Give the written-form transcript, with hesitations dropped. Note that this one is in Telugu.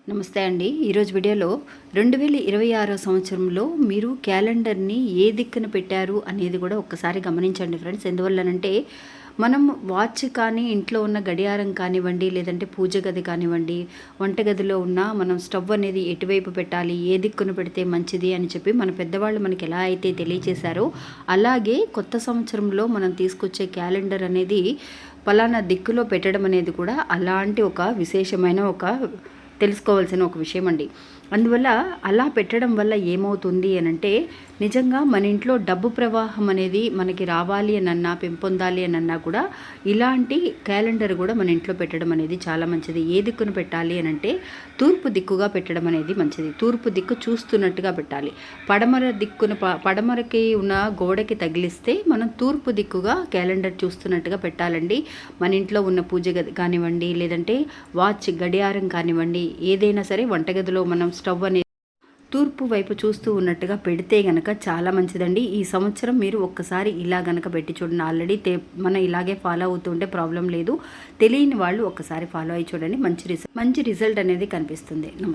నమస్తే అండి. ఈరోజు వీడియోలో 2026 సంవత్సరంలో మీరు క్యాలెండర్‌ని ఏ దిక్కున పెట్టారు అనేది కూడా ఒక్కసారి గమనించండి ఫ్రెండ్స్. ఎందువల్లనంటే మనం వాచ్ కానీ, ఇంట్లో ఉన్న గడియారం కానివ్వండి, లేదంటే పూజ గది కానివ్వండి, వంటగదిలో ఉన్న మనం స్టవ్ అనేది ఎటువైపు పెట్టాలి, ఏ దిక్కున పెడితే మంచిది అని చెప్పి మన పెద్దవాళ్ళు మనకి ఎలా అయితే తెలియచేశారో, అలాగే కొత్త సంవత్సరంలో మనం తీసుకొచ్చే క్యాలెండర్ అనేది పలానా దిక్కులో పెట్టడం అనేది కూడా అలాంటి ఒక విశేషమైన తెలుసుకోవాల్సిన ఒక విషయం అండి. అందువల్ల అలా పెట్టడం వల్ల ఏమవుతుంది అనంటే నిజంగా మన ఇంట్లో డబ్బు ప్రవాహం అనేది మనకి రావాలి అనన్నా, పెంపొందాలి అనన్నా కూడా ఇలాంటి క్యాలెండర్ కూడా మన ఇంట్లో పెట్టడం అనేది చాలా మంచిది. ఏ దిక్కును పెట్టాలి అనంటే తూర్పు దిక్కుగా పెట్టడం అనేది మంచిది. తూర్పు దిక్కు చూస్తున్నట్టుగా పెట్టాలి. పడమరకి ఉన్న గోడకి తగిలిస్తే మనం తూర్పు దిక్కుగా క్యాలెండర్ చూస్తున్నట్టుగా పెట్టాలండి. మన ఇంట్లో ఉన్న పూజ గది కానివ్వండి, లేదంటే వాచ్ గడియారం కానివ్వండి, ఏదైనా సరే వంటగదిలో మనం స్టవ్ అనేది తూర్పు వైపు చూస్తూ ఉన్నట్టుగా పెడితే గనక చాలా మంచిదండి. ఈ సంవత్సరం మీరు ఒక్కసారి ఇలా గనక పెట్టి చూడండి. ఆల్రెడీ మనం ఇలాగే ఫాలో అవుతుంటే ప్రాబ్లం లేదు. తెలియని వాళ్ళు ఒక్కసారి ఫాలో అయ్యి చూడండి. మంచి రిజల్ట్ అనేది కనిపిస్తుంది. నమస్తే.